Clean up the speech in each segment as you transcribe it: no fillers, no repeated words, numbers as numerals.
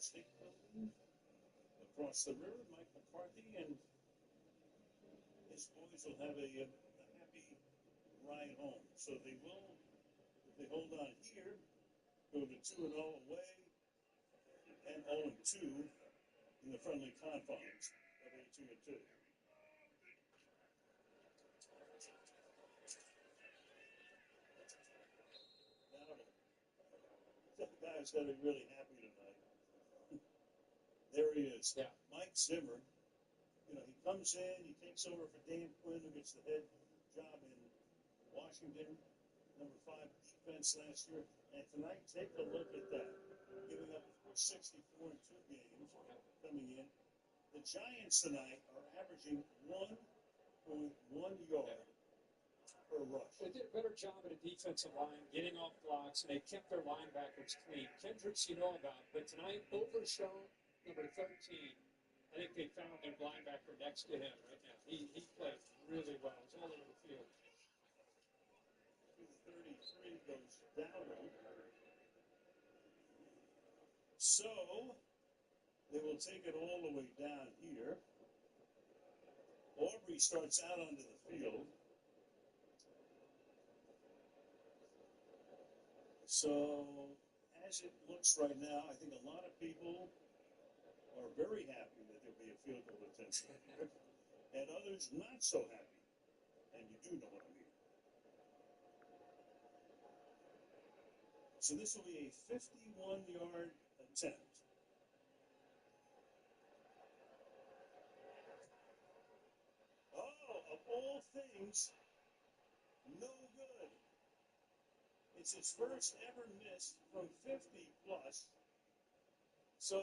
State Building. Across the river, Mike McCarthy and his boys will have a happy ride home. So they will, if they hold on here, go to 2-0 away and 0-2 in the friendly confines of a 2-2. Now, that guy's got to be really happy tonight. There he is. Yeah. Mike Zimmer. You know, he comes in, he takes over for Dan Quinn, who gets the head job in Washington, number 5 defense last year. And tonight, take a look at that. Giving up 64 in 2 games coming in. The Giants tonight are averaging 1.1 yard per rush. They did a better job at a defensive line, getting off blocks, and they kept their linebackers clean. Kendricks, you know about, but tonight, Overshown, number 13, I think they found their linebacker next to him right now. He played really well. He's all over the field. 33 goes down. So, they will take it all the way down here. Aubrey starts out onto the field. So, as it looks right now, I think a lot of people are very happy that there'll be a field goal attempt here, and others not so happy. And you do know what I mean. So this will be a 51-yard attempt. Oh, of all things, no good. It's his first ever miss from 50 plus. So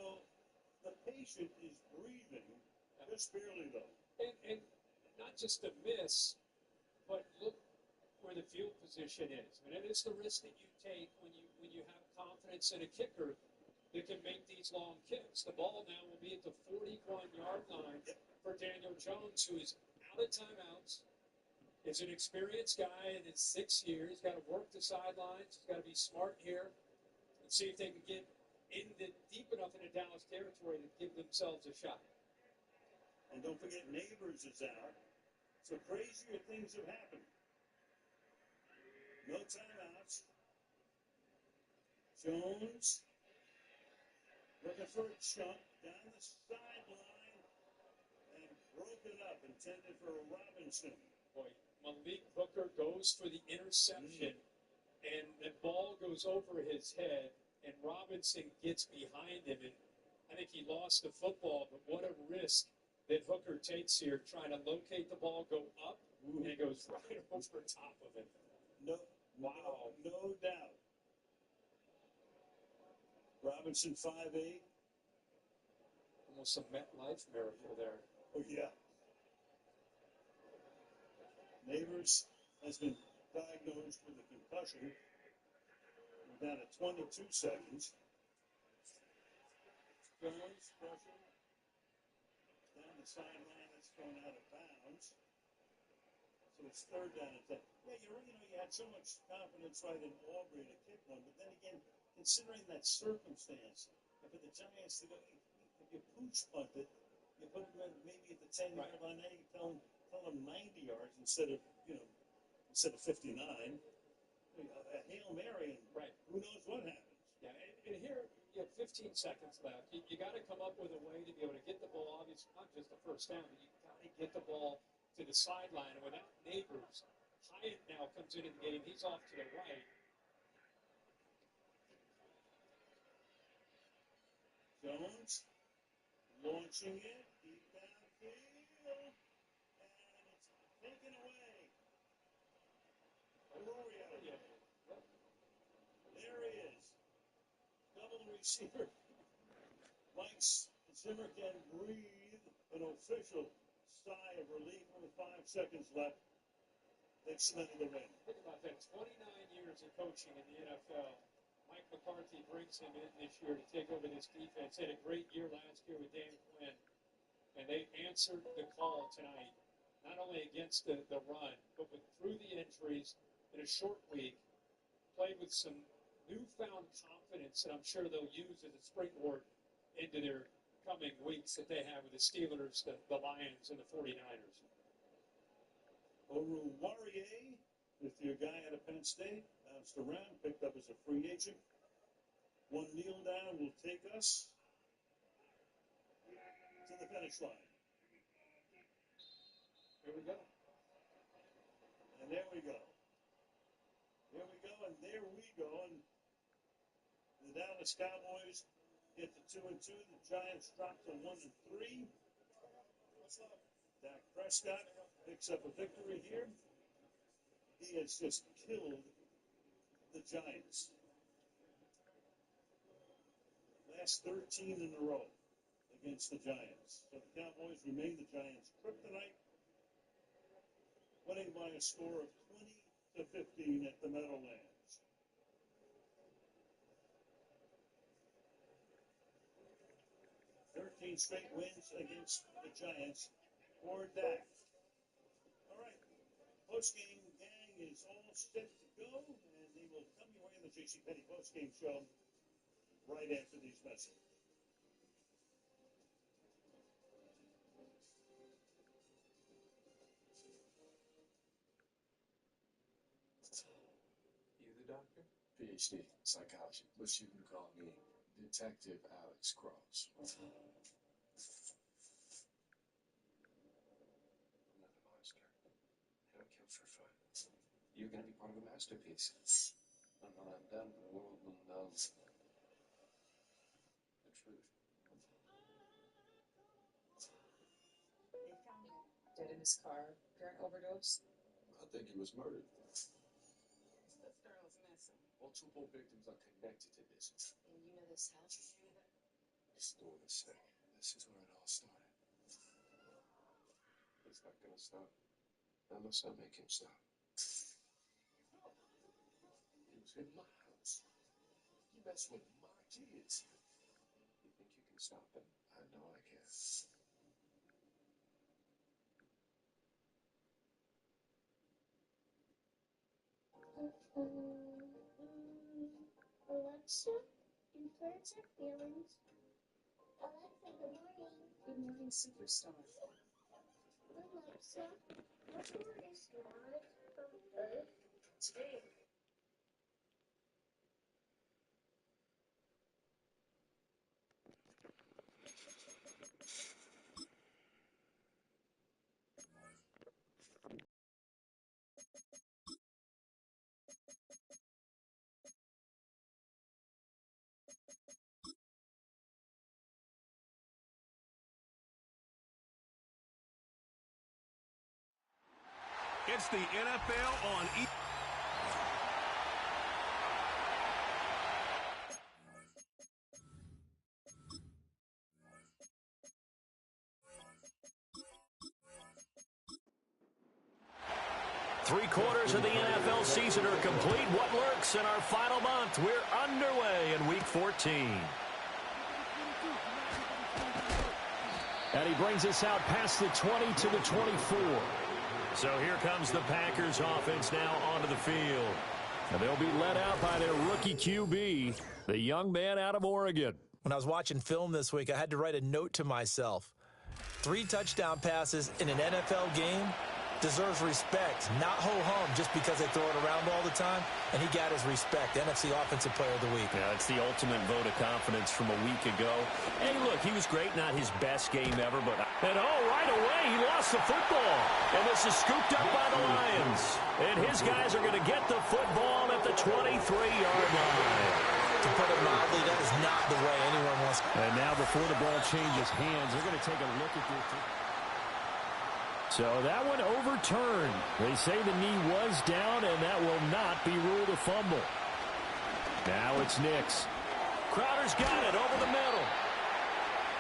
the patient is breathing, just barely though. And not just a miss, but look where the field position is. I mean, it is the risk that you take when you have confidence in a kicker that can make these long kicks. The ball now will be at the 41-yard line for Daniel Jones, who is out of timeouts. Is an experienced guy in his 6th year. He's got to work the sidelines. He's got to be smart here and see if they can get deep enough into Dallas territory to give themselves a shot. And don't forget, Neighbors is out. So crazier things have happened. No timeouts. Jones looking for a chunk down the sideline and broken up, intended for Robinson. Boy, Malik Hooker goes for the interception, and the ball goes over his head, and Robinson gets behind him, and I think he lost the football, but what a risk that Hooker takes here, trying to locate the ball, go up, and it goes right over top of it. Wow. No doubt. Robinson 5'8". Almost a MetLife miracle there. Oh, yeah. Neighbors has been diagnosed with a concussion. We're down to 22 seconds. Jones pressure down the sideline. That's thrown out of bounds. So it's 3rd down and 10. Yeah, you had so much confidence right in Aubrey to kick one, but then again, considering that circumstance, and for the Giants to go, if you pooch punt it, you put them maybe at the 10-yard line. Now you tell them 90 yards instead of 59. A Hail Mary, and who knows what happens. Yeah, and here you have 15 seconds left. You got to come up with a way to be able to get the ball, obviously not just the first down, but you got to get the ball to the sideline. And without Neighbors, Hyatt now comes into the game. He's off to the right. Jones launching it deep downfield, and it's taken away. Arroyo. There he is. Double receiver. Mike Zimmer can breathe an official sigh of relief with 5 seconds left. They've cemented the win. Think about that. 29 years of coaching in the NFL. Mike McCarthy brings him in this year to take over this defense. Had a great year last year with Dan Quinn. And they answered the call tonight, not only against the run, but through the injuries in a short week, played with some newfound confidence that I'm sure they'll use as a springboard into their coming weeks that they have with the Steelers, the Lions, and the 49ers. Oruwariye, with your guy out of Penn State, bounced around, picked up as a free agent. One kneel down will take us to the finish line. Here we go. And there we go. Here we go, and there we go. And the Dallas Cowboys get to 2-2. The Giants drop to 1-3. Dak Prescott picks up a victory here. He has just killed the Giants. Last 13 in a row against the Giants. So the Cowboys remain the Giants' kryptonite, winning by a score of 20-15 at the Meadowlands. Straight wins against the Giants for Dak. All right, post-game gang is all set to go, and they will come your way on the JCPenney post-game show right after these messages. You the doctor? PhD, psychology, but you can call me Detective Alex Cross. I'm not a monster. I don't kill for fun. You're gonna be part of a masterpiece. And when I'm done, the world will know the truth. They found him dead in his car during overdose. I think he was murdered. This girl is missing. Multiple victims are connected to this. And you know this house? This door is sick. This is where it all started. It's not gonna stop unless I make him stop. He was in my house. You mess with my kids. You think you can stop him? I know I can. Alexa, influence your feelings. Alexa, good morning. Good morning, superstar. Alexa, what word is Mars from Earth today? It's the NFL on E! Three-quarters of the NFL season are complete. What lurks in our final month? We're underway in Week 14. And he brings us out past the 20 to the 24. So here comes the Packers offense now onto the field. And they'll be led out by their rookie QB, the young man out of Oregon. When I was watching film this week, I had to write a note to myself. 3 touchdown passes in an NFL game deserves respect, not ho-hum just because they throw it around all the time. And he got his respect, NFC Offensive Player of the Week. Yeah, it's the ultimate vote of confidence from a week ago. Hey, look, he was great, not his best game ever, but... And, oh, right away, he lost the football. And this is scooped up by the Lions. And his guys are going to get the football at the 23-yard line. To put it mildly, that is not the way anyone wants. And now before the ball changes hands, they're going to take a look at this. So that one overturned. They say the knee was down, and that will not be ruled a fumble. Now it's Nix. Crowder's got it over the middle.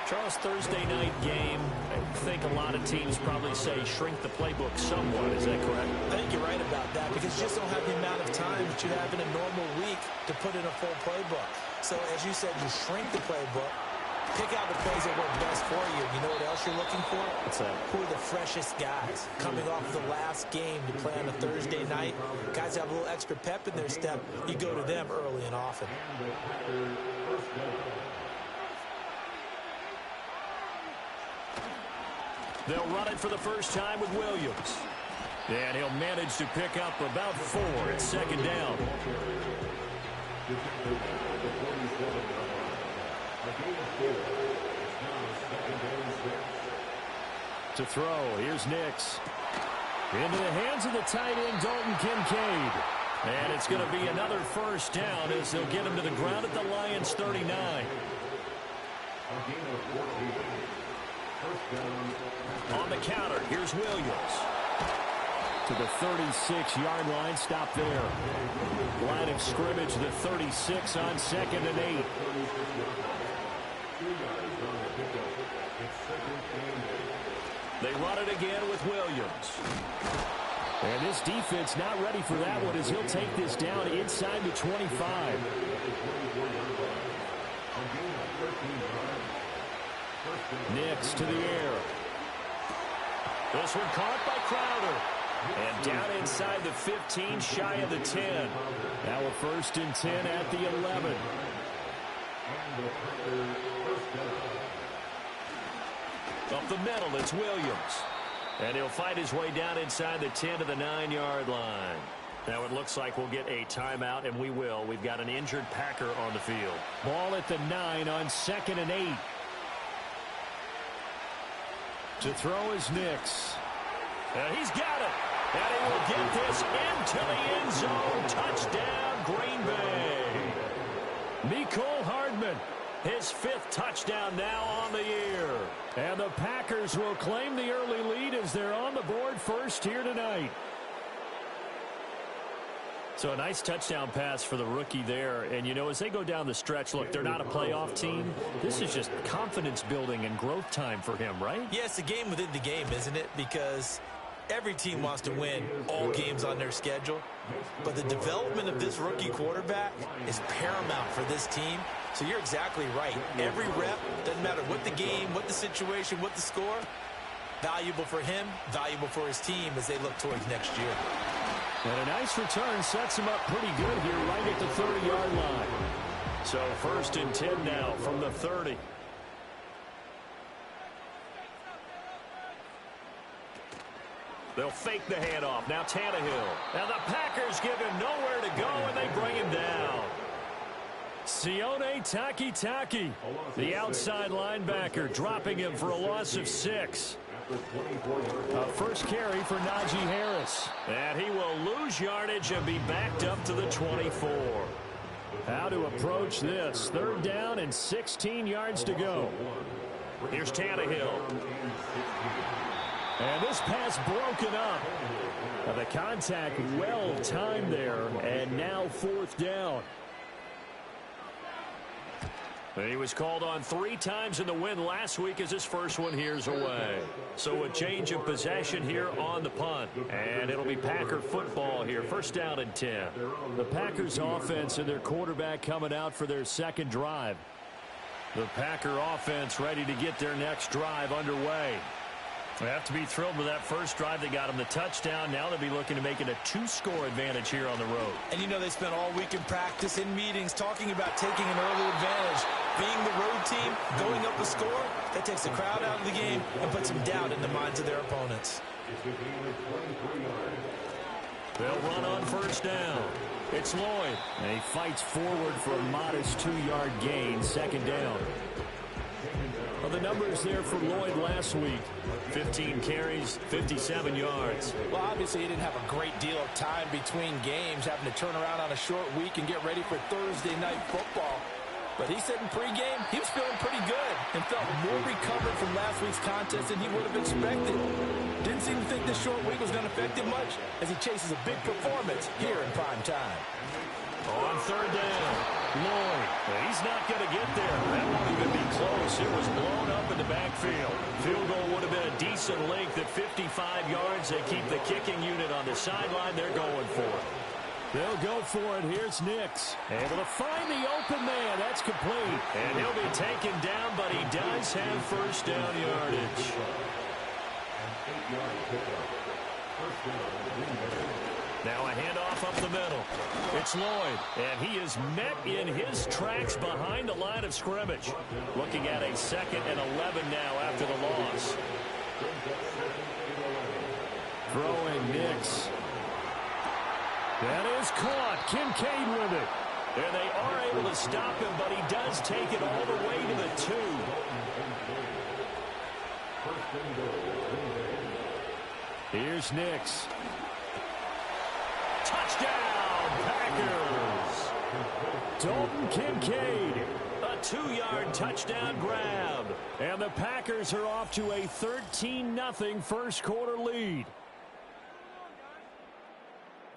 Charles, Thursday night game, I think a lot of teams probably say shrink the playbook somewhat. Is that correct? I think you're right about that because you just don't have the amount of time that you have in a normal week to put in a full playbook. So as you said, you shrink the playbook, pick out the plays that work best for you. You know what else you're looking for? What's that? Who are the freshest guys coming off the last game to play on a Thursday night? Guys have a little extra pep in their step. You go to them early and often. They'll run it for the first time with Williams. And he'll manage to pick up about 4 at second down. To throw, here's Nix. Into the hands of the tight end, Dalton Kincaid. And it's going to be another first down as they'll get him to the ground at the Lions' 39. On the counter, here's Williams. To the 36-yard line, stop there. Line of scrimmage, the 36 on 2nd and 8. They run it again with Williams. And this defense not ready for that one as he'll take this down inside the 25. Nix to the air. This one caught by Crowder. And down inside the 15, shy of the 10. Now a 1st and 10 at the 11. Up the middle, it's Williams. And he'll fight his way down inside the 10 to the 9-yard line. Now it looks like we'll get a timeout, and we will. We've got an injured Packer on the field. Ball at the 9 on 2nd and 8. To throw is Nix. And he's got it. And he will get this into the end zone. Touchdown, Green Bay. Mecole Hardman, his 5th touchdown now on the year. And the Packers will claim the early lead as they're on the board first here tonight. So a nice touchdown pass for the rookie there. And, you know, as they go down the stretch, look, they're not a playoff team. This is just confidence building and growth time for him, right? Yeah, it's a game within the game, isn't it? Because every team wants to win all games on their schedule. But the development of this rookie quarterback is paramount for this team. So you're exactly right. Every rep, doesn't matter what the game, what the situation, what the score, valuable for him, valuable for his team as they look towards next year. And a nice return sets him up pretty good here right at the 30-yard line. So 1st and 10 now from the 30. They'll fake the handoff. Now Tannehill. And the Packers give him nowhere to go, and they bring him down. Sione Takitaki, the outside linebacker, dropping him for a loss of 6. First carry for Najee Harris. And he will lose yardage and be backed up to the 24. How to approach this. 3rd down and 16 yards to go. Here's Tannehill. And this pass broken up. The contact well timed there. And now 4th down. He was called on 3 times in the win last week as his first one here's away. So a change of possession here on the punt. And it'll be Packer football here. 1st down and 10. The Packers offense and their quarterback coming out for their 2nd drive. The Packer offense ready to get their next drive underway. They have to be thrilled with that first drive. They got them the touchdown. Now they'll be looking to make it a 2-score advantage here on the road. And, you know, they spent all week in practice, in meetings, talking about taking an early advantage. Being the road team, going up a score, that takes the crowd out of the game and puts some doubt in the minds of their opponents. They'll run on 1st down. It's Lloyd. And he fights forward for a modest 2-yard gain, 2nd down. Well, the numbers there for Lloyd last week. 15 carries, 57 yards. Well, obviously he didn't have a great deal of time between games, having to turn around on a short week and get ready for Thursday night football. But he said in pregame he was feeling pretty good and felt more recovered from last week's contest than he would have expected. Didn't seem to think this short week was going to affect him much as he chases a big performance here in prime time. On 3rd down, Lloyd. He's not going to get there. That won't even be close. It was blown up in the backfield. Field goal would have been a decent length at 55 yards. They keep the kicking unit on the sideline. They're going for it. They'll go for it. Here's Nix. Able to find the open man. That's complete. And he'll be taken down, but he does have 1st down yardage. Now a handoff up the middle. It's Lloyd, and he is met in his tracks behind the line of scrimmage. Looking at a 2nd and 11 now after the loss. Throwing Nix. That is caught. Kincaid with it. And they are able to stop him, but he does take it all the way to the 2. Here's Nix. Touchdown, Packers! Dalton Kincaid, a 2-yard touchdown grab. And the Packers are off to a 13-0 first quarter lead.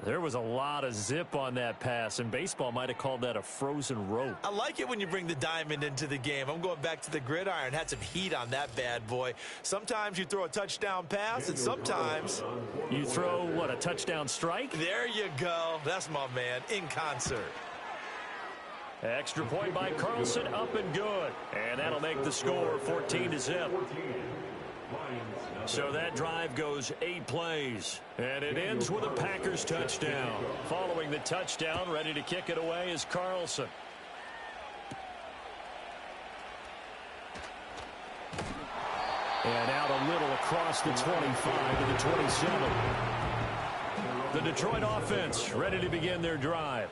There was a lot of zip on that pass, and baseball might have called that a frozen rope. I like it when you bring the diamond into the game. I'm going back to the gridiron. Had some heat on that bad boy. Sometimes you throw a touchdown pass, and sometimes you throw, what, a touchdown strike? There you go. That's my man, in concert. Extra point by Carlson, up and good. And that'll make the score 14-0. So that drive goes 8 plays, and it ends with a Packers touchdown. Following the touchdown, ready to kick it away is Carlson. And out a little across the 25 to the 27. The Detroit offense ready to begin their drive.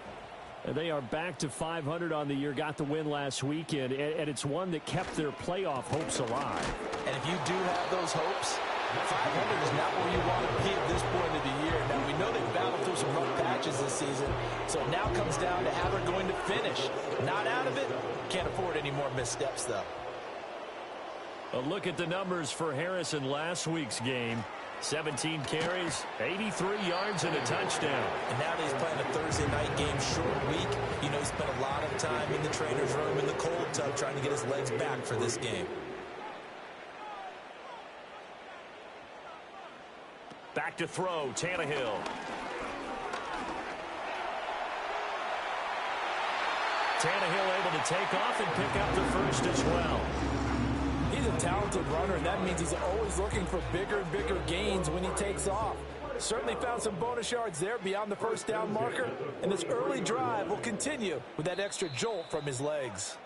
They are back to 500 on the year, got the win last weekend, and it's one that kept their playoff hopes alive. And if you do have those hopes, 500 is not where you want to be at this point of the year. Now, we know they've battled through some rough patches this season, so it now comes down to how they're going to finish. Not out of it. Can't afford any more missteps, though. A look at the numbers for Harris in last week's game. 17 carries, 83 yards, and a touchdown. And now that he's playing a Thursday night game, short week, you know, he spent a lot of time in the trainer's room in the cold tub trying to get his legs back for this game. Back to throw, Tannehill. Tannehill able to take off and pick up the first as well. He's a talented runner, and that means he's always looking for bigger and bigger gains when he takes off. Certainly found some bonus yards there beyond the first down marker, and this early drive will continue with that extra jolt from his legs.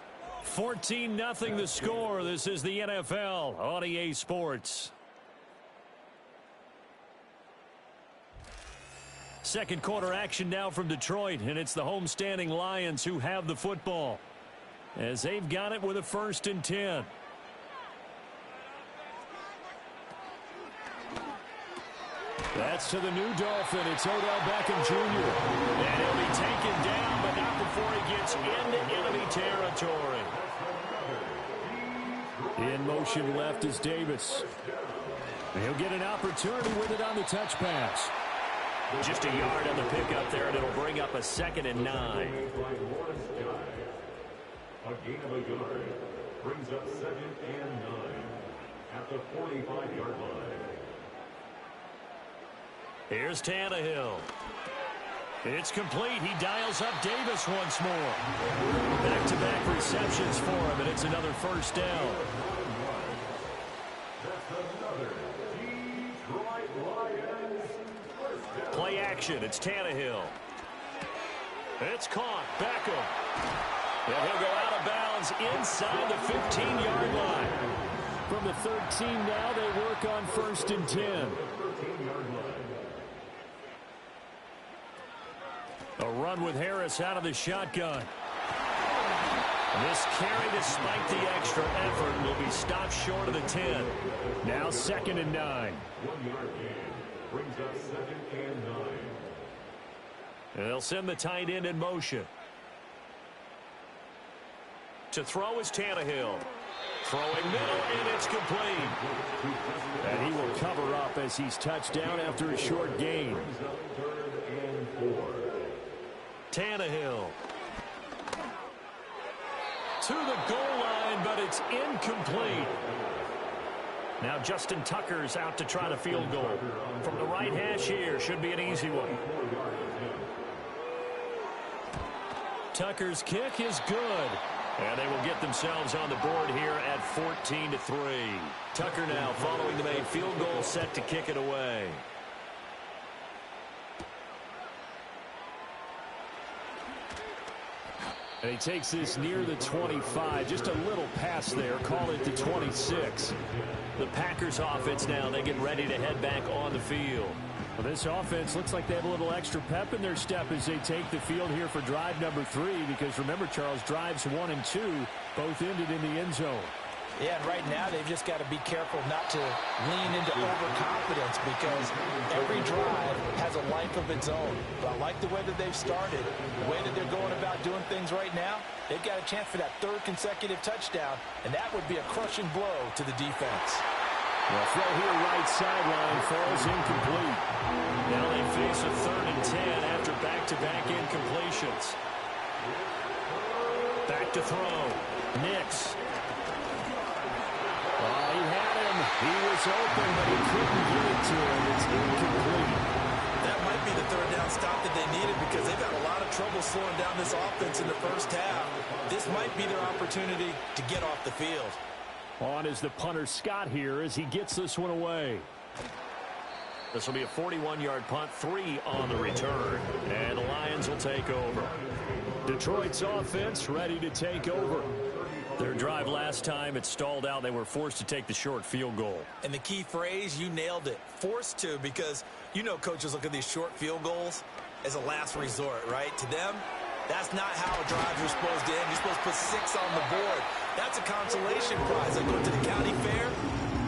14-0 the score. This is the NFL on EA Sports. Second quarter action now from Detroit, and it's the homestanding Lions who have the football as they've got it with a 1st and 10. That's to the new Dolphin. It's Odell Beckham Jr. And he'll be taken down, but not before he gets into enemy territory. In motion left is Davis. He'll get an opportunity with it on the touch pass. Just a yard on the pickup there, and it'll bring up a 2nd and 9. A gain of a yard brings up 2nd and 9 at the 45-yard line. Here's Tannehill. It's complete. He dials up Davis once more. Back-to-back receptions for him, and it's another 1st down. That's another Detroit Lions first down. Play action. It's Tannehill. It's caught. Beckham. And he'll go out of bounds inside the 15-yard line. From the 13 now, they work on 1st and 10. 13-yard line. A run with Harris out of the shotgun. This carry, despite the extra effort, will be stopped short of the 10. Now 2nd and 9. 1-yard gain brings up 2nd and 9. They'll send the tight end in motion. To throw is Tannehill. Throwing middle, and it's complete. And he will cover up as he's touched down after a short gain. 3rd and 4. Tannehill. To the goal line, but it's incomplete. Now Justin Tucker's out to try the field goal. From the right hash here, should be an easy one. Tucker's kick is good. And they will get themselves on the board here at 14-3. Tucker now following the made field goal, set to kick it away. And he takes this near the 25, just a little pass there, call it the 26. The Packers offense now, they get ready to head back on the field. Well, this offense looks like they have a little extra pep in their step as they take the field here for drive number 3, because remember, Charles, drives 1 and 2 both ended in the end zone. Yeah, and right now they've just got to be careful not to lean into overconfidence, because every drive has a life of its own. But I like the way that they've started, the way that they're going about doing things right now. They've got a chance for that 3rd consecutive touchdown, and that would be a crushing blow to the defense. Well, throw here right sideline falls incomplete. Now they face a 3rd and 10 after back-to-back incompletions. Back to throw. Nix. He had him. He was open, but he couldn't get it to him. It's incomplete. That might be the 3rd down stop that they needed, because they've had a lot of trouble slowing down this offense in the first half. This might be their opportunity to get off the field. On is the punter Scott here as he gets this one away. This will be a 41-yard punt, 3 on the return. And the Lions will take over. Detroit's offense ready to take over. Their drive last time, it stalled out. They were forced to take the short field goal. And the key phrase, you nailed it, forced to, because you know coaches look at these short field goals as a last resort, right? To them, that's not how a drive you're supposed to end. You're supposed to put 6 on the board. That's a consolation prize. Like going to the county fair,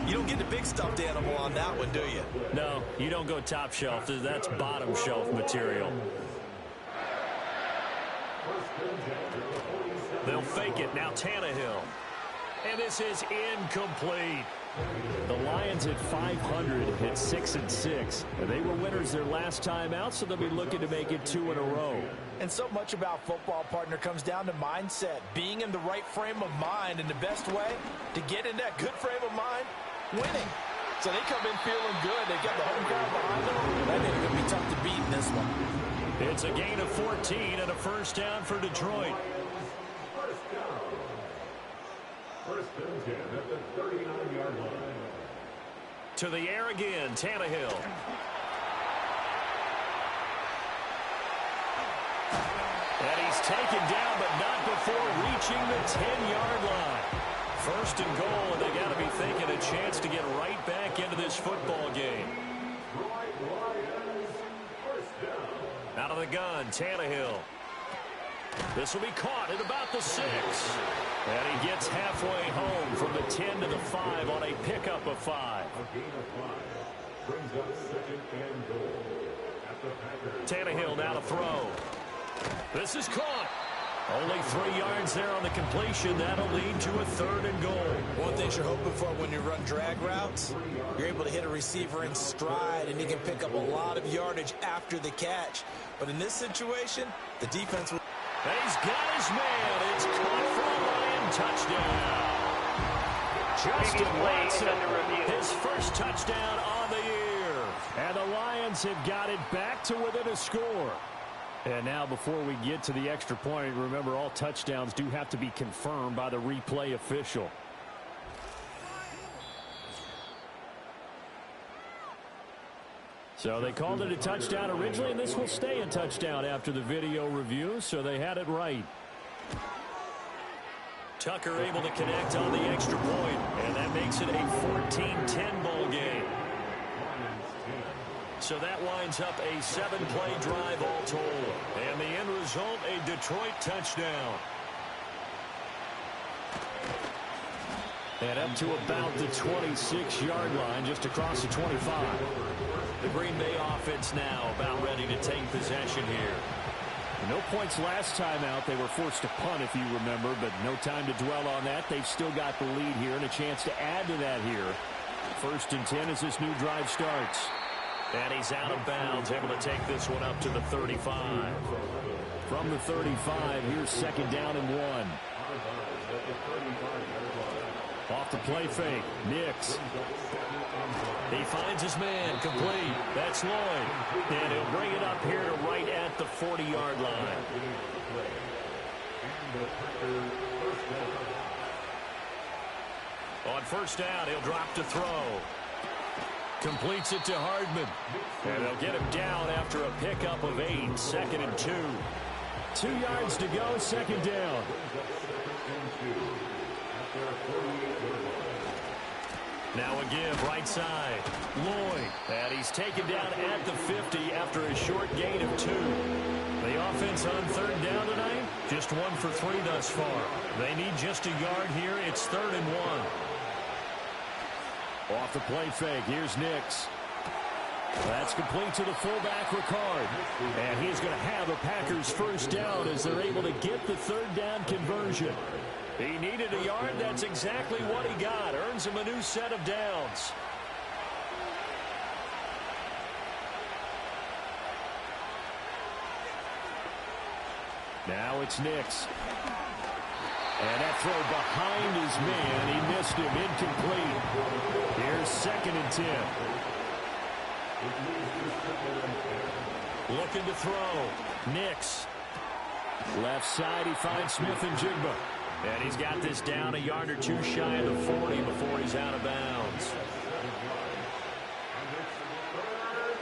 you don't get the big stuffed animal on that one, do you? No, you don't go top shelf. That's bottom shelf material. They'll fake it. Now Tannehill. And this is incomplete. The Lions at 500 hit 6 and 6. They were winners their last time out, so they'll be looking to make it 2 in a row. And so much about football, partner, comes down to mindset. Being in the right frame of mind, and the best way to get in that good frame of mind, winning. So they come in feeling good. They've got the home crowd behind them. I think it's going to be tough to beat in this one. It's a gain of 14 and a first down for Detroit. First and 10 at the 39-yard line. To the air again, Tannehill. And he's taken down, but not before reaching the 10-yard line. First and goal, and they got to be thinking a chance to get right back into this football game. Out of the gun, Tannehill. This will be caught at about the 6. And he gets halfway home from the 10 to the 5 on a pickup of 5. A gain of 5 brings up 2nd and goal at the Packers. Tannehill now to throw. This is caught. Only 3 yards there on the completion. That'll lead to a 3rd and goal. One thing you're hoping for when you run drag routes, you're able to hit a receiver in stride, and he can pick up a lot of yardage after the catch. But in this situation, the defense will... He's got his man. It's caught for a Lion touchdown. Justin Watson, his first touchdown on the year. And the Lions have got it back to within a score. And now before we get to the extra point, remember all touchdowns do have to be confirmed by the replay official. So they called it a touchdown originally, and this will stay a touchdown after the video review, so they had it right. Tucker able to connect on the extra point, and that makes it a 14-10 ball game. So that winds up a 7-play drive all told. And the end result, a Detroit touchdown. And up to about the 26-yard line, just across the 25. The Green Bay offense now about ready to take possession here. No points last time out. They were forced to punt, if you remember, but no time to dwell on that. They've still got the lead here and a chance to add to that here. 1st and 10 as this new drive starts. And he's out of bounds, able to take this one up to the 35. From the 35, here's 2nd down and 1. Off the play fake, Nix. He finds his man, complete. That's Lloyd. And he'll bring it up here to right at the 40-yard line. On 1st down, he'll drop to throw. Completes it to Hardman. And they'll get him down after a pickup of 8, 2nd and 2. 2 yards to go, second down. Now a give, right side. Lloyd. And he's taken down at the 50 after a short gain of 2. The offense on third down tonight, just 1 for 3 thus far. They need just a yard here. It's 3rd and 1. Off the play fake, here's Nix. That's complete to the fullback, Ricard. And he's going to have a Packers first down as they're able to get the third down conversion. He needed a yard. That's exactly what he got. Earns him a new set of downs. Now it's Nix. And that throw behind his man. He missed him. Incomplete. Here's 2nd and 10. Looking to throw. Nix. Left side, he finds Smith and Jigba. And he's got this down a yard or 2 shy of the 40 before he's out of bounds.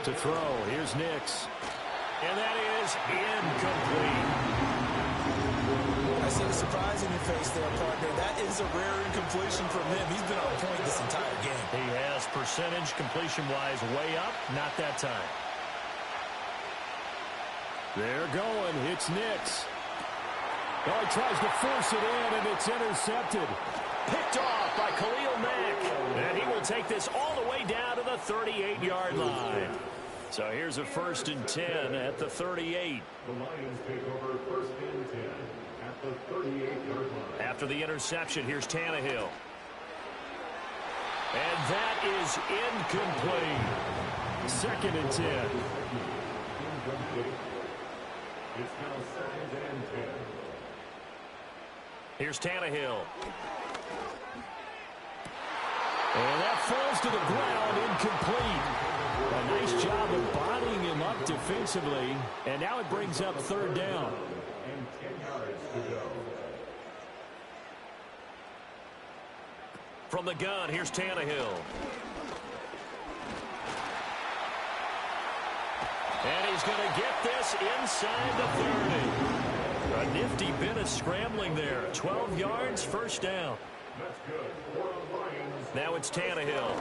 To throw, here's Nix. And that is incomplete. I see the surprise in your face there, partner. That is a rare incompletion from him. He's been on point this entire game. He has percentage completion-wise way up. Not that time. They're going. It's Nix. Oh, he tries to force it in, and it's intercepted. Picked off by Khalil Mack. And he will take this all the way down to the 38-yard line. So here's a 1st and 10 at the 38. The Lions take over 1st and 10 at the 38-yard line. After the interception, here's Tannehill. And that is incomplete. 2nd and 10. Incomplete. It's now 2nd and 10. Here's Tannehill. And that falls to the ground, incomplete. A nice job of bodying him up defensively. And now it brings up 3rd down. And 10 yards to go. From the gun, here's Tannehill. And he's going to get this inside the 30. A nifty bit of scrambling there. 12 yards, 1st down. That's good for the Lions. Now it's Tannehill.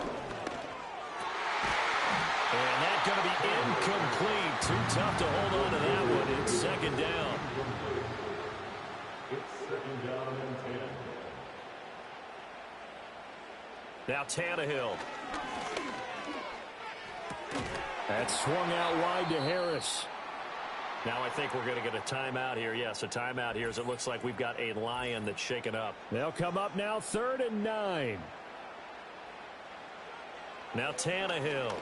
And that's going to be incomplete. Too tough to hold on to that one. It's 2nd down. It's 2nd down and 10. Now Tannehill. That's swung out wide to Harris. Now I think we're going to get a timeout here. Yes, a timeout here as it looks like we've got a Lion that's shaken up. They'll come up now 3rd and 9. Now Tannehill.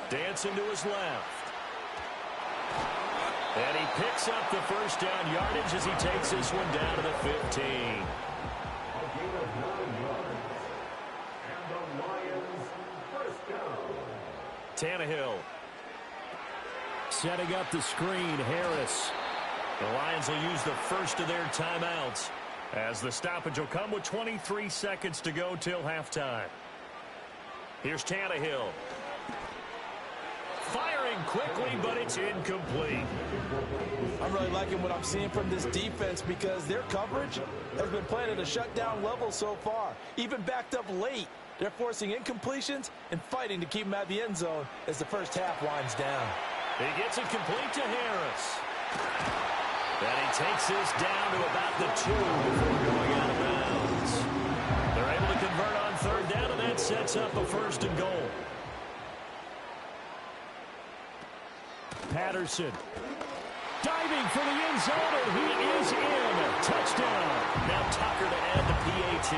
Dancing to his left. And he picks up the first down yardage as he takes this one down to the 15. A gain of 9 yards. And the Lions first down. Tannehill. Setting up the screen, Harris. The Lions will use the first of their timeouts as the stoppage will come with 23 seconds to go till halftime. Here's Tannehill. Firing quickly, but it's incomplete. I'm really liking what I'm seeing from this defense because their coverage has been playing at a shutdown level so far. Even backed up late, they're forcing incompletions and fighting to keep them at the end zone as the first half winds down. He gets it complete to Harris. And he takes this down to about the 2 before going out of bounds. They're able to convert on 3rd down, and that sets up a 1st and goal. Patterson. Diving for the end zone, and he is in. Touchdown. Now Tucker to add the PAT.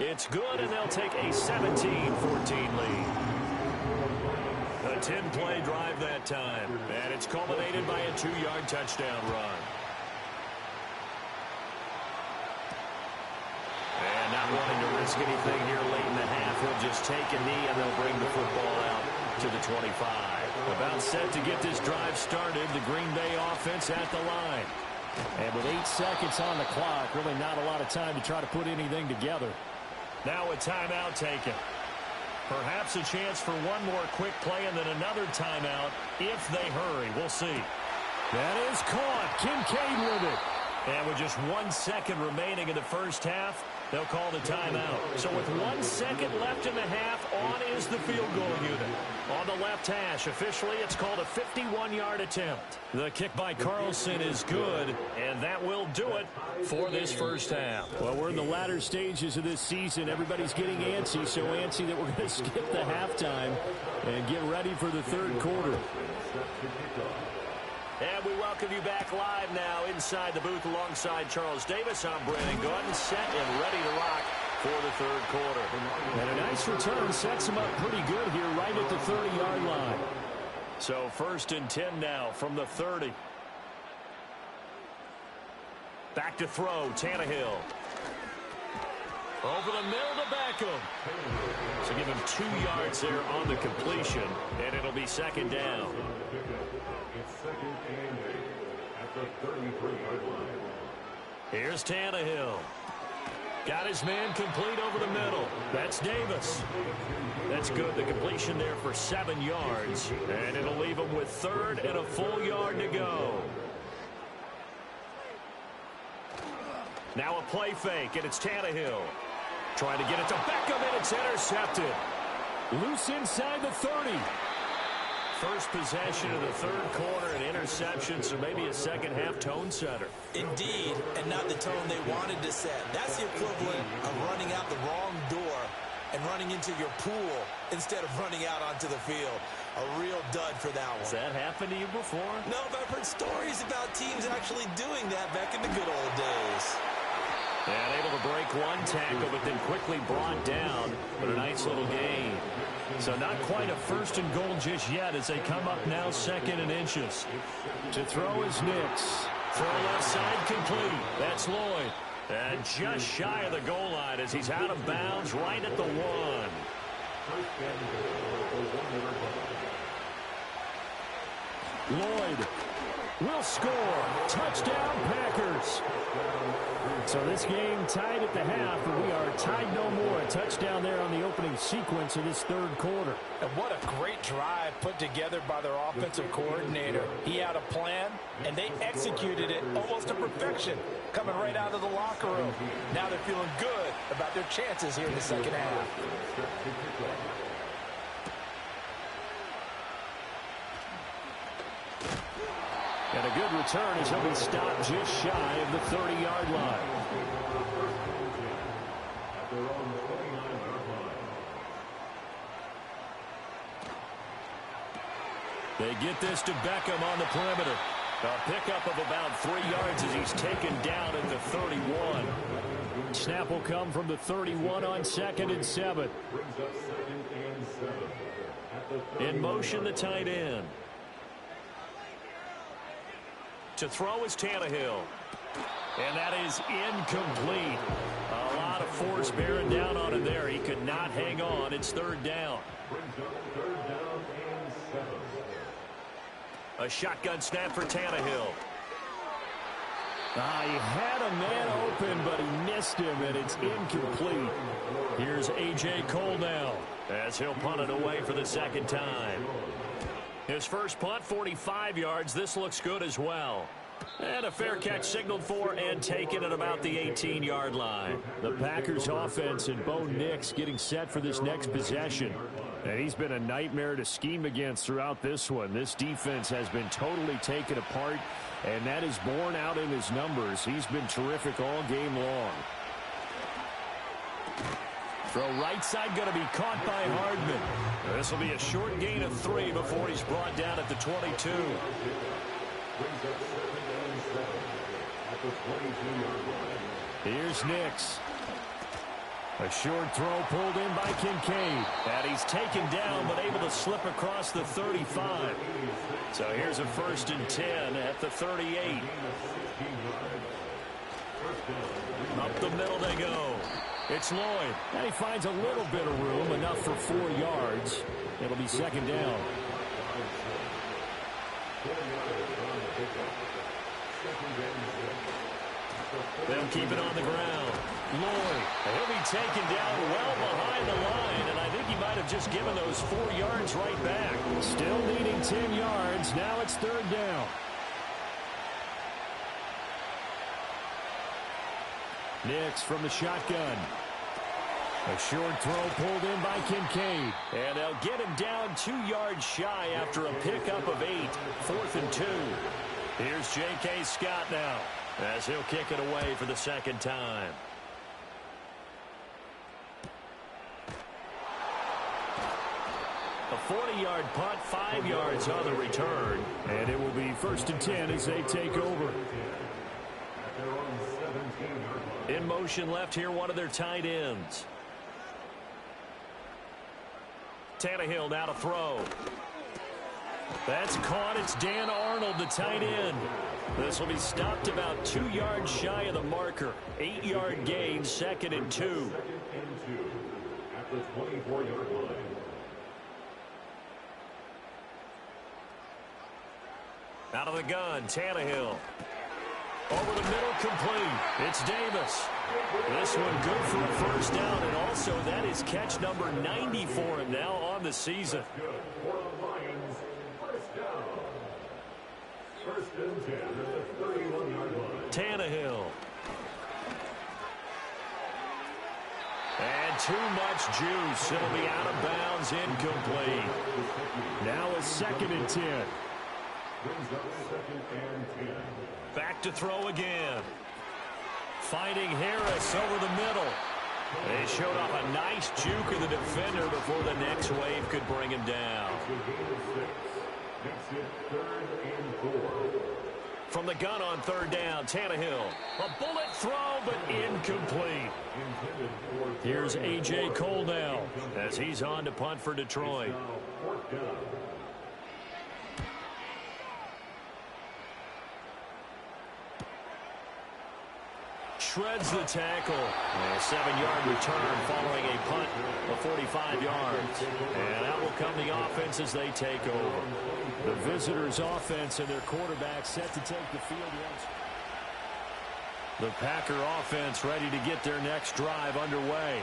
It's good, and they'll take a 17-14 lead. A 10-play drive that time, and it's culminated by a 2-yard touchdown run. And not wanting to risk anything here late in the half, he'll just take a knee, and they'll bring the football out to the 25. About set to get this drive started, the Green Bay offense at the line. And with 8 seconds on the clock, really not a lot of time to try to put anything together. Now a timeout taken. Perhaps a chance for one more quick play and then another timeout if they hurry. We'll see. That is caught. Kincaid with it. And with just 1 second remaining in the first half, they'll call the timeout. So with 1 second left in the half, on is the field goal unit. On the left hash, officially it's called a 51-yard attempt. The kick by Carlson is good, and that will do it for this first half. Well, we're in the latter stages of this season. Everybody's getting antsy, so antsy that we're going to skip the halftime and get ready for the third quarter. And we welcome you back live now inside the booth alongside Charles Davis. I'm Brandon Gordon, set and ready to rock for the third quarter. And a nice return sets him up pretty good here right at the 30-yard line. So 1st and 10 now from the 30. Back to throw, Tannehill. Over the middle to Beckham. So give him 2 yards there on the completion, and it'll be second down. It's 2nd and 8 at the 33-yard line. Here's Tannehill. Got his man complete over the middle. That's Davis. That's good. The completion there for 7 yards. And it'll leave him with 3rd and a full yard to go. Now a play fake, and it's Tannehill. Trying to get it to Beckham, and it's intercepted. Loose inside the 30. First possession of the third quarter, an interception, so maybe a second-half tone setter. Indeed, and not the tone they wanted to set. That's the equivalent of running out the wrong door and running into your pool instead of running out onto the field. A real dud for that one. Has that happened to you before? No, but I've heard stories about teams actually doing that back in the good old days. And able to break one tackle, but then quickly brought down. But a nice little gain. So not quite a 1st and goal just yet as they come up now 2nd and inches. To throw is Nix. Throw left side complete. That's Lloyd. And just shy of the goal line as he's out of bounds right at the 1. Lloyd will score. Touchdown, Packers. So this game tied at the half, but we are tied no more. A touchdown there on the opening sequence of this third quarter. And what a great drive put together by their offensive coordinator. He had a plan, and they executed it almost to perfection, coming right out of the locker room. Now they're feeling good about their chances here in the second half. And a good return as he'll be stopped just shy of the 30-yard line. They get this to Beckham on the perimeter. A pickup of about 3 yards as he's taken down at the 31. Snap will come from the 31 on 2nd and 7. In motion, the tight end. To throw is Tannehill. And that is incomplete. A lot of force bearing down on him there. He could not hang on. It's 3rd down. A shotgun snap for Tannehill. He had a man open, but he missed him, and it's incomplete. Here's A.J. Cole now as he'll punt it away for the 2nd time. His first punt, 45 yards. This looks good as well. And a fair catch signaled for and taken at about the 18-yard line. The Packers offense and Bo Nix getting set for this next possession. And he's been a nightmare to scheme against throughout this one. This defense has been totally taken apart, and that is borne out in his numbers. He's been terrific all game long. Throw right side going to be caught by Hardman. This will be a short gain of 3 before he's brought down at the 22. Here's Nix. A short throw pulled in by Kincaid. And he's taken down but able to slip across the 35. So here's a 1st and 10 at the 38. Up the middle they go. It's Lloyd. And he finds a little bit of room, enough for 4 yards. It'll be 2nd down. They'll keep it on the ground. Lloyd. He'll be taken down well behind the line, and I think he might have just given those 4 yards right back. Still needing 10 yards. Now it's third down. Nix from the shotgun. A short throw pulled in by Kincaid. And they'll get him down 2 yards shy after a pickup of 8. 4th and 2. Here's J.K. Scott now as he'll kick it away for the second time. A 40-yard punt, 5 yards on the return. And it will be 1st and 10 as they take over. In motion left here, one of their tight ends. Tannehill now to throw. That's caught. It's Dan Arnold, the tight end. This will be stopped about 2 yards shy of the marker. 8-yard gain, 2nd and 2. 2nd and 2 at the 24-yard line. Out of the gun, Tannehill. Over the middle, complete. It's Davis. This one good for a first down, and also that is catch number 90 for him now on the season. Good for the Lions. First down. 1st and 10 at the 31-yard line. Tannehill. And too much juice. It'll be out of bounds, incomplete. Now a 2nd and 10. Brings up 2nd and 10. Back to throw again. Finding Harris over the middle. They showed off a nice juke of the defender before the next wave could bring him down. Makes it 3rd and 4. From the gun on 3rd down, Tannehill. A bullet throw, but incomplete. Here's A.J. Cole now as he's on to punt for Detroit. 4th down. Shreds the tackle. A 7-yard return following a punt of 45 yards. And out will come the offense as they take over. The visitors' offense and their quarterback set to take the field once. The Packer offense ready to get their next drive underway.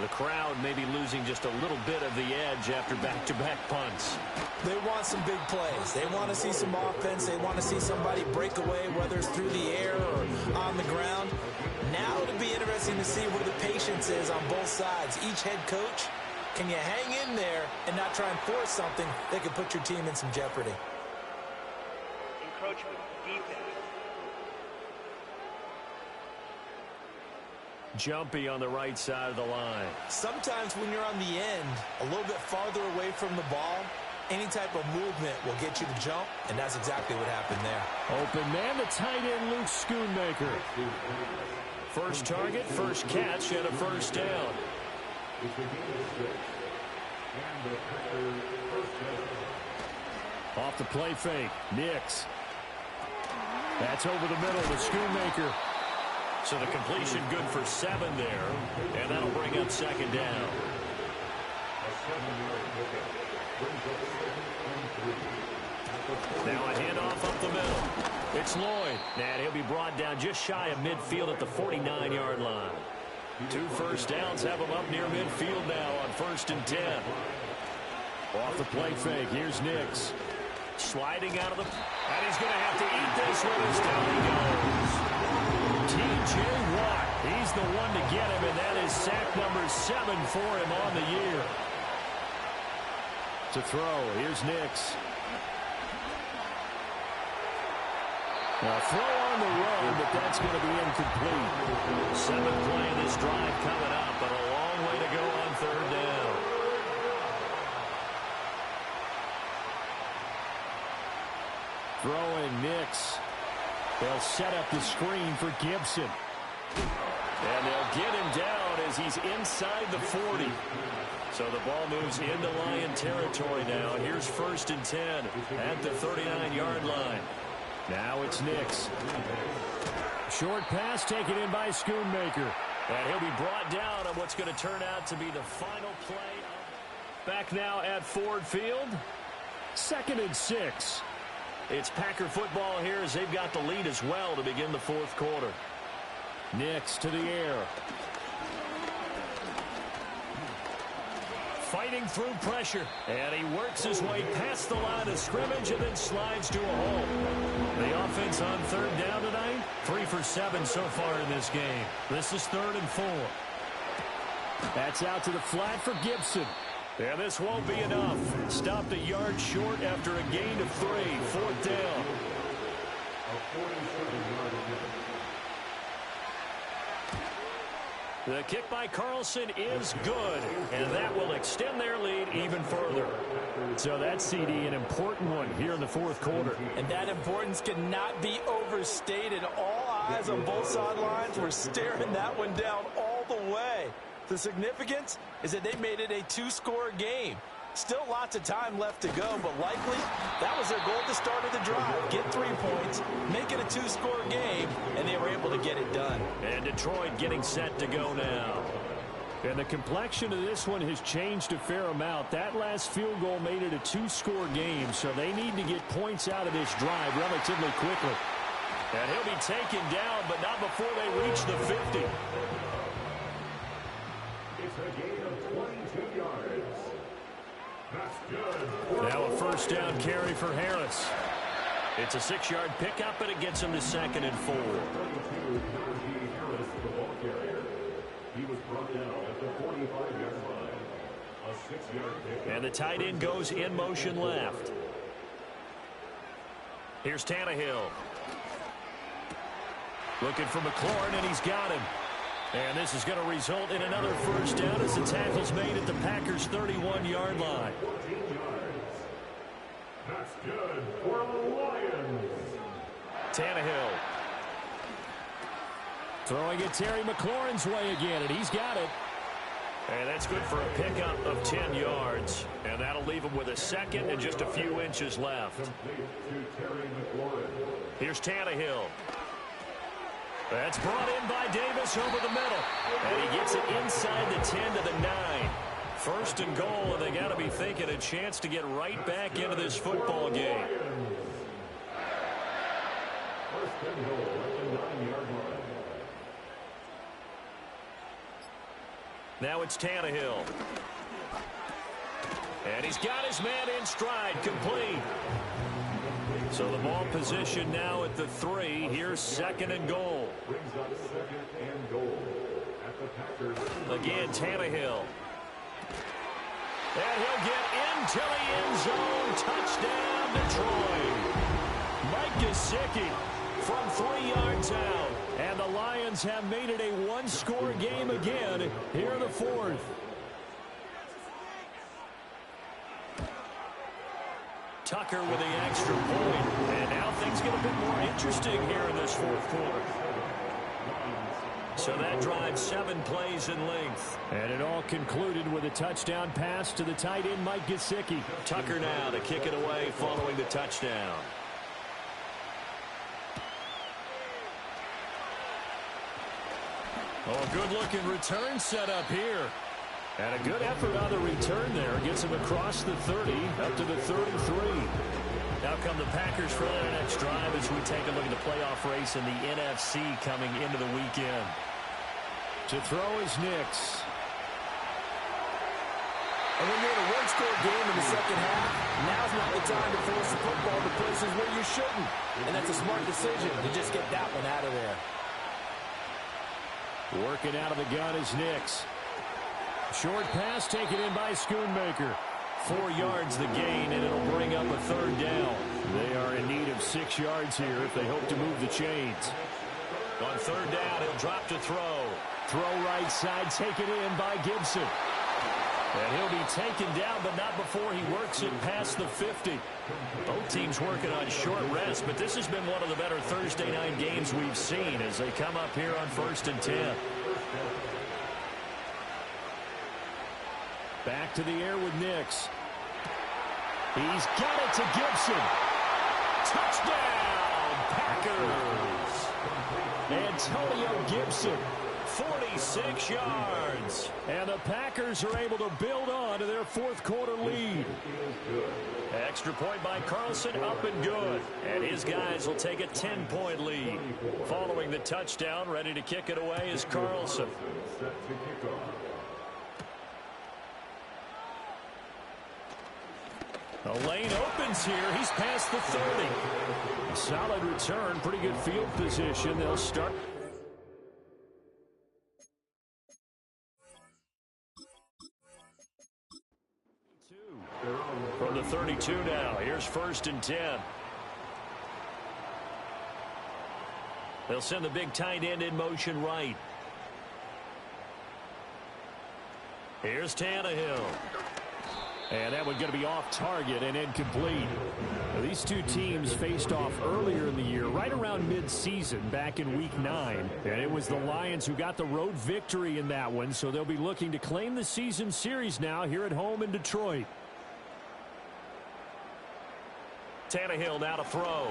The crowd may be losing just a little bit of the edge after back-to-back punts. They want some big plays. They want to see some offense. They want to see somebody break away, whether it's through the air or on the ground. Now it'll be interesting to see where the patience is on both sides. Each head coach, can you hang in there and not try and force something that could put your team in some jeopardy? Encroachment, defense. Jumpy on the right side of the line. Sometimes when you're on the end, a little bit farther away from the ball, any type of movement will get you to jump, and that's exactly what happened there. Open man, the tight end, Luke Schoonmaker. First target, first catch, and a first down. Off the play fake, Nix. That's over the middle to Schoonmaker. So the completion good for 7 there, and that'll bring up 2nd down. Now a handoff up the middle. It's Lloyd, and he'll be brought down just shy of midfield at the 49-yard line. 2 first downs have him up near midfield now on 1st and 10. Off the play fake, here's Nix. Sliding out of the... And he's going to have to eat this one as down he goes. T.J. Watt, he's the one to get him, and that is sack number 7 for him on the year. To throw, here's Nix. A throw on the run, but that's going to be incomplete. 7th play of this drive coming up, but a long way to go on 3rd down. Throwing Nix. They'll set up the screen for Gibson. And they'll get him down as he's inside the 40. So the ball moves into Lion territory now. Here's 1st and 10 at the 39-yard line. Now it's Nix. Short pass taken in by Schoonmaker. And he'll be brought down on what's going to turn out to be the final play. Back now at Ford Field. 2nd and 6. It's Packer football here as they've got the lead as well to begin the 4th quarter. Nix to the air. Fighting through pressure. And he works his way past the line of scrimmage and then slides to a hole. The offense on third down tonight, 3 for 7 so far in this game. This is 3rd and 4. That's out to the flat for Gibson. And this won't be enough. Stopped a yard short after a gain of 3. 4th down. The kick by Carlson is good, and that will extend their lead even further. So that's, CD, an important one here in the 4th quarter. And that importance cannot be overstated. All eyes on both sidelines were staring that one down all the way. The significance is that they made it a 2-score game. Still lots of time left to go, but likely that was their goal at the start of the drive. Get 3 points, make it a 2-score game, and they were able to get it done. And Detroit getting set to go now. And the complexion of this one has changed a fair amount. That last field goal made it a 2-score game, so they need to get points out of this drive relatively quickly. And he'll be taken down, but not before they reach the 50. It's a gain of 22 yards. That's good. Now a 1st down carry for Harris. It's a 6-yard pickup, and it gets him to 2nd and 4. 32, Najee Harris, the ball carrier. He was brought down at the 45-yard line. A 6-yard pickup. And the tight end goes in motion left. Here's Tannehill. Looking for McLaurin, and he's got him. And this is going to result in another 1st down as the tackle's made at the Packers' 31-yard line. 14 yards. That's good for the Lions. Tannehill. Throwing it Terry McLaurin's way again, and he's got it. And that's good for a pickup of 10 yards. And that'll leave him with a 2nd and just a few inches left. Complete to Terry McLaurin. Here's Tannehill. That's brought in by Davis over the middle. And he gets it inside the 10 to the 9. 1st and goal, and they got to be thinking a chance to get right back into this football game. 1st and goal at the 9-yard line. Now it's Tannehill. And he's got his man in stride, complete. So the ball position now at the 3. Here's 2nd and goal. Brings up 2nd and goal at the Packers. Again, Tannehill. And he'll get into the end zone. Touchdown, Detroit. Mike Gesicki from 3 yards out. And the Lions have made it a 1-score game again here in the 4th. Tucker with the extra point. And now things get a bit more interesting here in this 4th quarter. So that drives 7 plays in length. And it all concluded with a touchdown pass to the tight end, Mike Gesicki. Tucker now to kick it away following the touchdown. Oh, good-looking return set up here. And a good effort on the return there. Gets him across the 30, up to the 33. Now come the Packers for their next drive as we take a look at the playoff race in the NFC coming into the weekend. To throw is Nix. And when you're in a 1-score game in the 2nd half, now's not the time to force the football to places where you shouldn't. And that's a smart decision to just get that one out of there. Working out of the gun is Nix. Short pass taken in by Schoonmaker. 4 yards the gain, and it'll bring up a 3rd down. They are in need of 6 yards here if they hope to move the chains. On 3rd down, he'll drop to throw. Throw right side, taken in by Gibson. And he'll be taken down, but not before he works it past the 50. Both teams working on short rest, but this has been one of the better Thursday night games we've seen as they come up here on 1st and 10. Back to the air with Nix. He's got it to Gibson. Touchdown, Packers. Antonio Gibson, 46 yards. And the Packers are able to build on to their fourth quarter lead. Extra point by Carlson, up and good. And his guys will take a 10-point lead. Following the touchdown, ready to kick it away is Carlson. The lane opens here. He's past the 30. A solid return, pretty good field position. They'll start. From the 32 now. Here's 1st and 10. They'll send the big tight end in motion right. Here's Tannehill. And that one's going to be off target and incomplete. Now, these two teams faced off earlier in the year, right around mid-season, back in Week 9. And it was the Lions who got the road victory in that one, so they'll be looking to claim the season series now here at home in Detroit. Tannehill now to throw.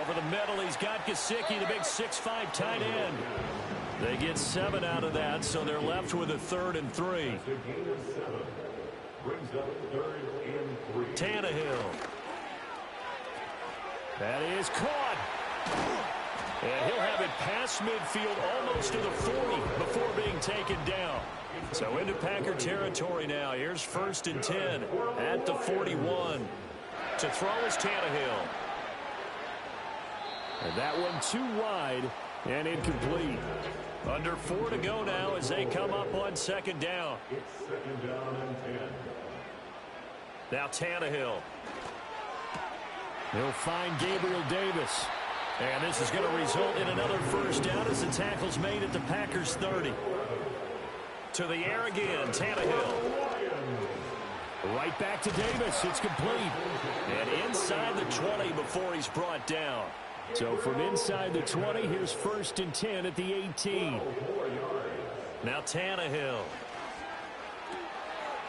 Over the middle, he's got Gesicki, the big 6'5" tight end. They get 7 out of that, so they're left with a 3rd and 3. Tannehill. That is caught. And he'll have it past midfield almost to the 40 before being taken down. So into Packer territory now. Here's 1st and 10 at the 41. To throw is Tannehill. And that one too wide and incomplete. Under 4 to go now as they come up on 2nd down. It's 2nd down and 10. Now Tannehill. He'll find Gabriel Davis. And this is going to result in another 1st down as the tackle's made at the Packers 30. To the air again, Tannehill. Right back to Davis. It's complete. And inside the 20 before he's brought down. So from inside the 20, here's 1st and 10 at the 18. Now Tannehill.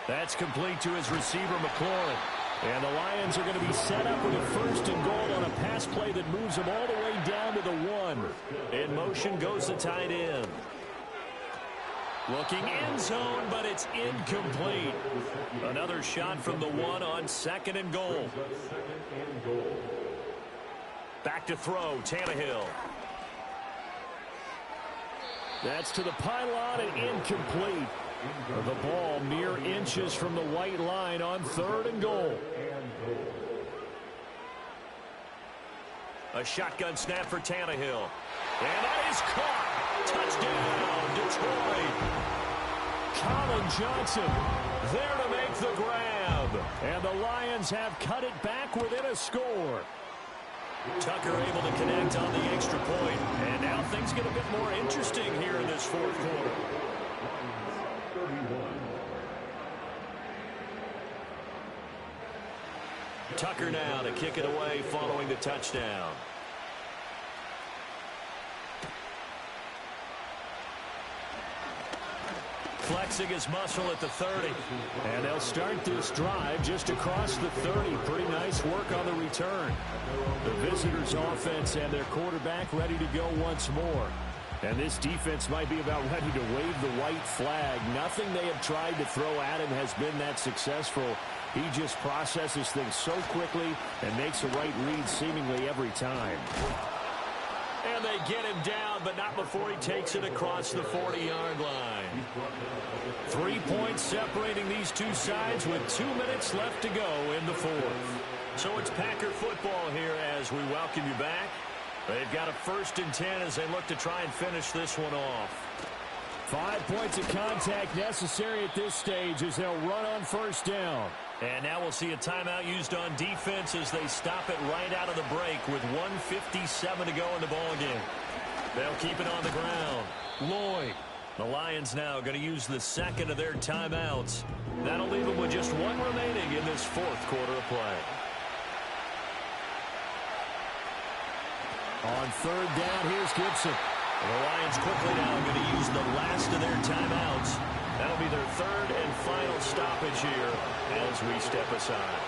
That's complete to his receiver, McLaurin. And the Lions are going to be set up with a 1st and goal on a pass play that moves them all the way down to the 1. In motion goes the tight end. Looking end zone, but it's incomplete. Another shot from the 1 on 2nd and goal. Back to throw, Tannehill. That's to the pylon and incomplete. The ball mere inches from the white line on 3rd and goal. A shotgun snap for Tannehill. And that is caught. Touchdown, Detroit. Colin Johnson there to make the grab. And the Lions have cut it back within a score. Tucker able to connect on the extra point. And now things get a bit more interesting here in this 4th quarter. Tucker now to kick it away following the touchdown. Flexing his muscle at the 30. And they'll start this drive just across the 30. Pretty nice work on the return. The visitors' offense and their quarterback ready to go once more. And this defense might be about ready to wave the white flag. Nothing they have tried to throw at him has been that successful. He just processes things so quickly and makes the right read seemingly every time. And they get him down, but not before he takes it across the 40-yard line. 3 points separating these two sides with 2 minutes left to go in the 4th. So it's Packer football here as we welcome you back. They've got a 1st and 10 as they look to try and finish this one off. 5 points of contact necessary at this stage as they'll run on 1st down. And now we'll see a timeout used on defense as they stop it right out of the break with 1:57 to go in the ballgame. They'll keep it on the ground. Lloyd. The Lions now going to use the 2nd of their timeouts. That'll leave them with just 1 remaining in this 4th quarter of play. On 3rd down, here's Gibson. The Lions quickly now going to use the last of their timeouts. That'll be their 3rd and final stoppage here as we step aside.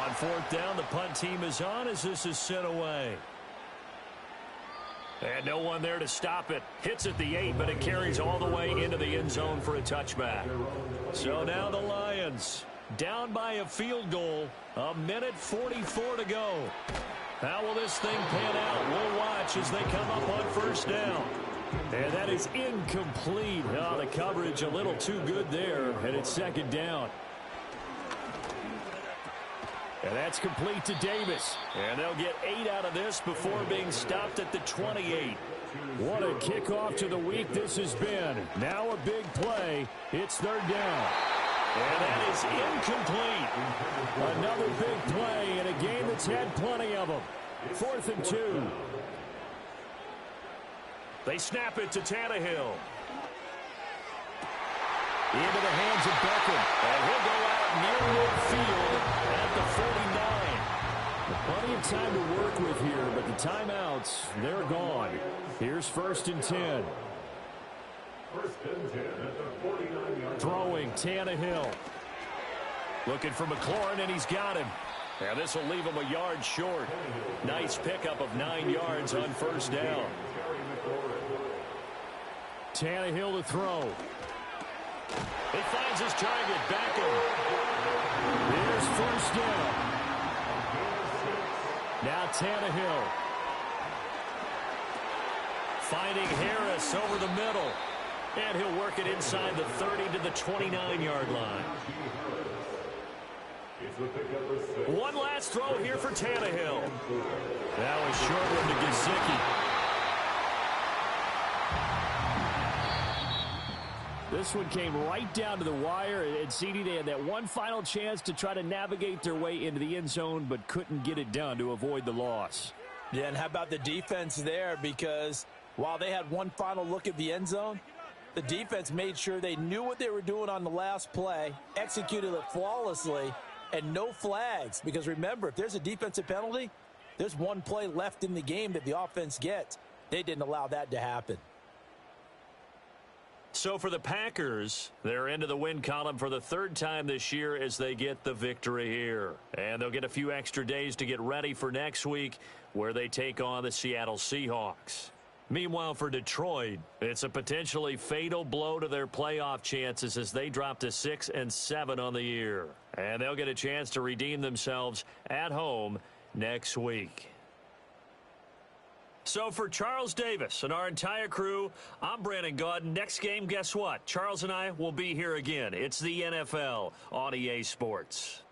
On 4th down, the punt team is on as this is sent away. And no one there to stop it. Hits at the 8, but it carries all the way into the end zone for a touchback. So now the Lions down by a field goal. 1:44 to go. How will this thing pan out? We'll watch as they come up on first down. And that is incomplete. Oh, the coverage a little too good there, and it's second down. And that's complete to Davis. And they'll get 8 out of this before being stopped at the 28. What a kickoff to the week this has been. Now a big play. It's third down. And that is incomplete. Another big play in a game that's had plenty of them. 4th and 2. They snap it to Tannehill. Into the hands of Beckham. And he'll go out near midfield at the 49. Plenty of time to work with here, but the timeouts, they're gone. Here's 1st and 10. 1st and 10 at the 49-yard. Throwing Tannehill. Looking for McLaurin, and he's got him. And this will leave him a yard short. Nice pickup of 9 yards on first down. Tannehill to throw. He finds his target, Beckham. Here's first down. Now Tannehill. Finding Harris over the middle. And he'll work it inside the 30 to the 29-yard line. One last throw here for Tannehill. That was short one to Gesicki. This one came right down to the wire, and CD, they had that one final chance to try to navigate their way into the end zone, but couldn't get it done to avoid the loss. Yeah, and how about the defense there? Because while they had one final look at the end zone, the defense made sure they knew what they were doing on the last play, executed it flawlessly, and no flags. Because remember, if there's a defensive penalty, there's one play left in the game that the offense gets. They didn't allow that to happen. So for the Packers, they're into the win column for the 3rd time this year as they get the victory here. And they'll get a few extra days to get ready for next week where they take on the Seattle Seahawks. Meanwhile, for Detroit, it's a potentially fatal blow to their playoff chances as they drop to 6-7 on the year. And they'll get a chance to redeem themselves at home next week. So for Charles Davis and our entire crew, I'm Brandon Gaudin. Next game, guess what? Charles and I will be here again. It's the NFL on EA Sports.